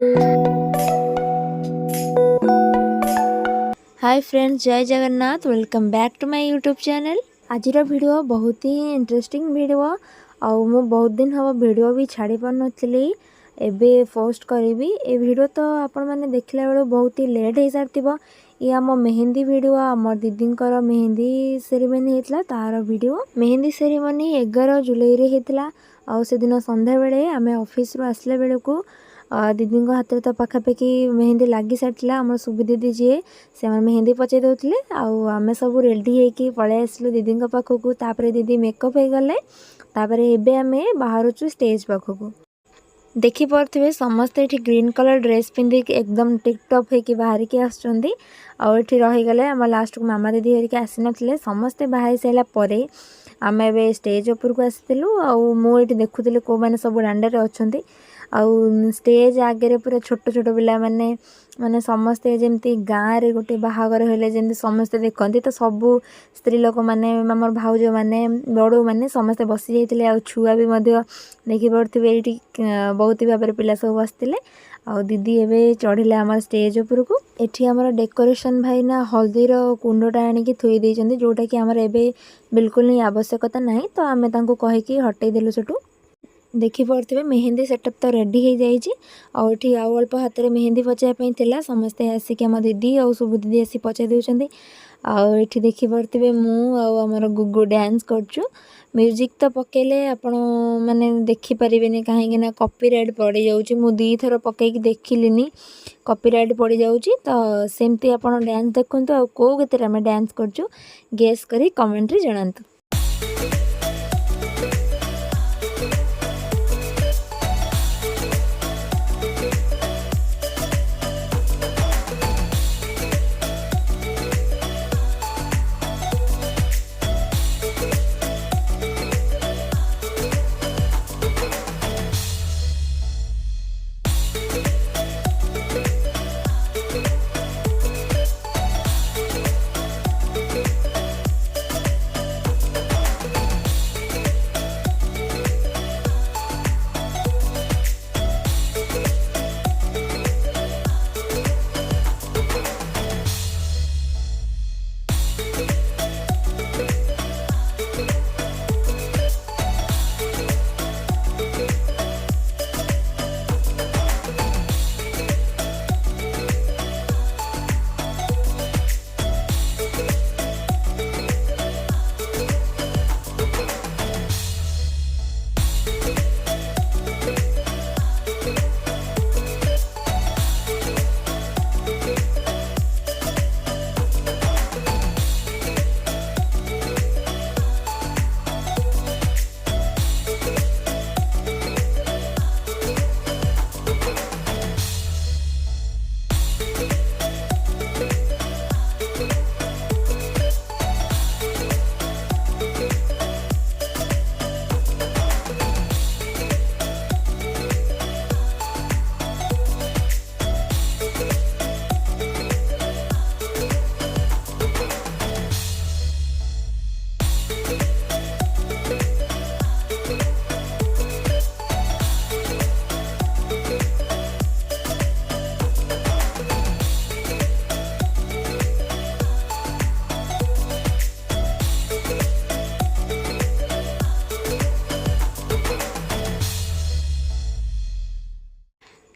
हाय friends, जय Jagannath. Welcome back to my YouTube channel. आज video बहुत ही इंटरेस्टिंग वीडियो आउ मु बहुत दिन हम वीडियो भी छाड़ी पार नथली एबे पोस्ट करी। ए वीडियो तो आपण माने देखला बेलो बहुत ही लेट हो सारथिबो। ये आम मेहंदी वीडियो आम दीदींकर मेहंदी सेरेमनी होता तार वीडियो। मेहंदी सेरेमनी 11 जुलाई रे होता। आउ से दिन संध्या बेले आमे ऑफिस रो आसले बेले को दीदी हाथ में तो पखापाखि मेहंदी लगी सारी आम सुबी दीदी जी से मेहंदी पचे दौले आम सब रेडी होकर पलि आसलु दीदी पाखक। तापर दीदी मेकअप हो गले एबे आमे बाहरुचु स्टेज पाखक। देखी पारे समस्ते ये ग्रीन कलर ड्रेस पिंधिक एकदम टिकटॉप होकर बाहर की आसुँच। आठी रहीगले आम लास्ट को मामा दीदी हरिक आसी नथिले समस्ते बाहर सारापर आम ए स्टेज उपर को आसलु। मुझे देखुली कौ मैंने सब डांडे अच्छा आउ स्टेज आगे पूरा छोट छोट पिला माने माने समस्ते जमती गाँव रे गोटे बाहागर हेले जमती समस्ते देखते तो सबू स्त्री लोक माने आमर भाउज माने बड़ो माने समस्ते बसी जाइतिले। आ छुआ भी मध्य देखि पड़थिबे एठी बहुत भाव पिला सब बसतिले। आ दीदी एबे चढ़िले आमर स्टेज उपर को। एठी आमर डेकोरेशन भाईना हल्दी रो कुंडटा आनिकी थोई देइचंदी जोटा कि आमर एबे बिल्कुल ही आवश्यकता नाही। तो आमे तांको कहि कि हटै देलु सेटू। देखी पारे मेहंदी सेटअप तो रेडी हो जाइए। आउ अल्प हाथ में मेहंदी पचाइवाई थिला समस्ते आसिक आम दीदी और शुभ दीदी आसी पचाई दौरान। आठी देखी पारे मुझर गुगु डांस करचु। म्यूजिक तो पकेले आपण मैंने देखिपारे कहीं कॉपीराइट पड़ जाऊँगी। मु दी थर पकईकी देखिली कॉपीराइट पड़ जाऊँगी। तो सेमती आप डांस देखु आ कौ गीत आम डांस करचु गेस करी कमेंट रे जणांतु।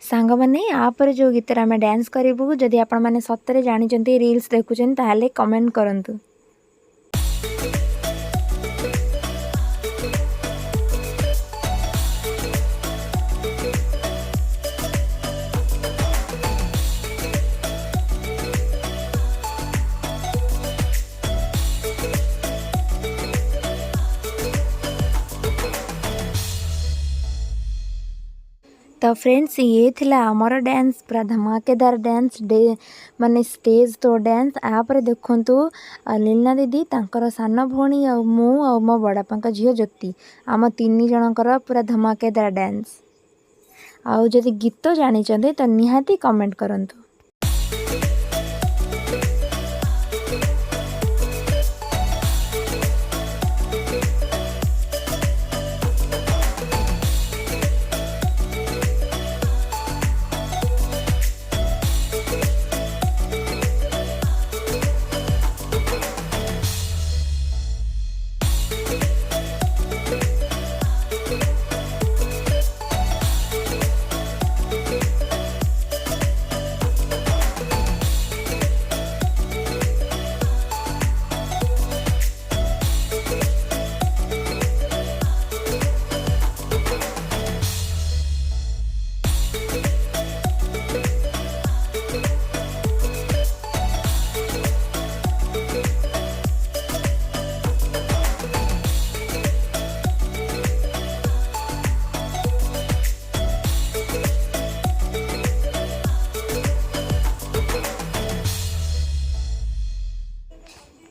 सांग माने आपर जो गीत आम डांस करूँ जदि आपण मैंने सतरे जानी रील्स देखुं ताहले कमेंट करंतु। तो फ्रेंड्स ये थिला आमर डांस पूरा धमाकेदार डांस डे माने स्टेज तो डांस आपर देखंतु लीना दीदी तांकर सान भौणी आ मु आ मो बड़ापा झील ज्योति आम तीन जनकर पूरा धमाकेदार डांस। आउ जदि गीत जानी तो निहाती कमेंट करंतु।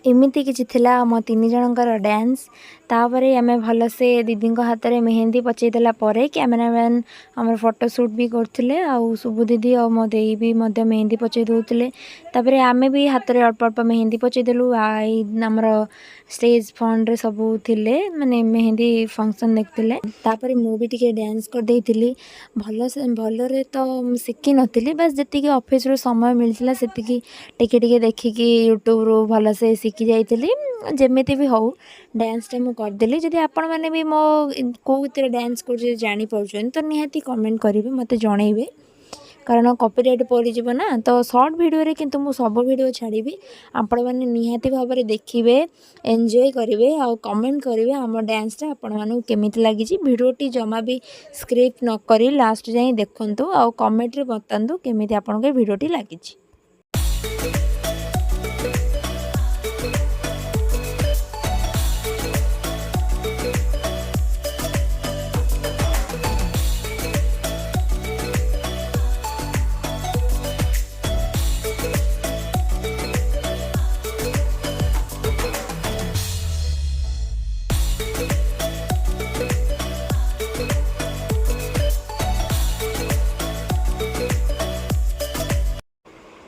एमती किसी थिला मो 3 जनकर डांस तापरे आमे भलसे दीदी हाथ में मेहंदी पचईदेला कैमेरामैन आम फोटोशूट भी करते शुभ दीदी और मो देई भी मेहंदी पचई दौले तापरे आमे भी हाथ में अल्प अल्प मेहंदी पचईदेलु आमर स्टेज फंड रे सब थिले माने मेहंदी फंक्शन देखते तापर मुझे टी डांस कर देइथिली भल भलरे तो शिखी नी बस जी ऑफिस रो समय मिलता से टिके देखिकी यूट्यूब रू भलसे शिखी जाइली जमीती भी हो डांसटा मुझे करदेली जदि आपण मैंने भी मो कौन डांस कर जापर तो निहाती कमेंट करेंगे मत जनइबे कारण कॉपीराइट पड़ ना तो शॉर्ट वीडियो रे किंतु मु सब वीडियो छाड़ी आपण मैंने निहाती भाव में देखिए एंजॉय करेंगे आउ कमेंट करेंगे आम डांसटा आपण मानू केमिति लगी वीडियोटी जमा भी स्क्रिप्ट न करी लास्ट जाए देखंतु आउ कमेंट रे बतांतु केमिति आपण के वीडियोटी लगी।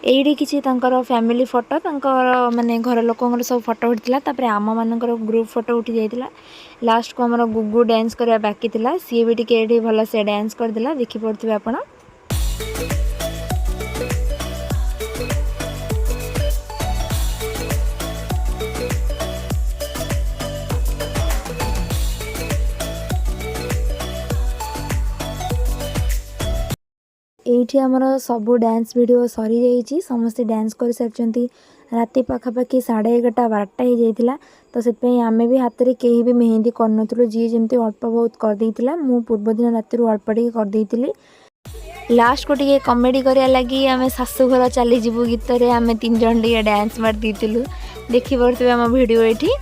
एइडी किसी फैमिली फोटो माने घर लोकंर सब फोटो उठिला तापर आम मानकर ग्रुप फोटो उठी जाइतिला लास्ट को हमर गुगु डांस करया बाकी थिला सी भी टिके एडी भल से डांस कर देला देखि पड़थिबे आपण। एठी आमर सबू डांस वीडियो सरी जाइए समस्ते डांस कर सारी राति पाखापाखि 11:30 12टा हो जाइए तो से आम भी हाथ में कहीं भी मेहंदी करूँ जी जमी अल्प बहुत करदेला मु पूर्व दिन राति अल्प टे करदेली लास्ट को टे कमेडी करा लगी आम शाशुघर चलीजु गीत आम 3 जन टे डांस मार देलु देखी पड़े आम वीडियो ये।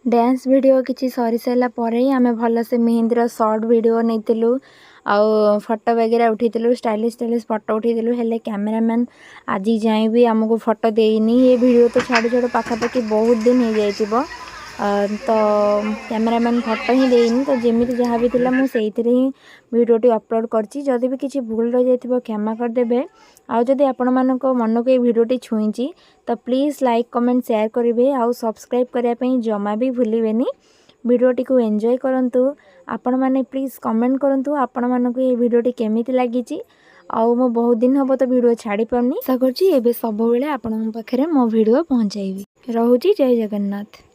डांस वीडियो किसी सरी सारा पर आम भल से मेहंदी शॉर्ट वीडियो नहीं आउ फोटो वगैरह उठीलु स्टाइलिश फोटो उठीलु हेले कैमरामैन आज जाए भी आमको फोटो देनी ये वीडियो तो छाड़ छाड़ पाखापाखि बहुत दिन हो जाइए तो कैमरामैन फोटो ही देनी तो जमी जहाँ भी थी मुझे ही वीडियोटी अपलोड करची जदि भी किसी भूल रही जाइए क्षमा करदे आउ जदि आपण मानक मन को ये वीडियोटी छुईची तो प्लीज़ लाइक कमेंट शेयर करेंगे आउ सब्सक्राइब करने जमा भी भूलें वीडियोटी को एंजॉय करंतु आपण माने प्लीज़ कमेंट करंतु आपण मानक ये वीडियोटी केमिति लागिची आउ मो बहुत दिन हम तो वीडियो छाड़ी पारनी आशा करछि एबे सब बेले आपण पाखरे मो वीडियो पहुंचाइबी। रहुची जय जगन्नाथ।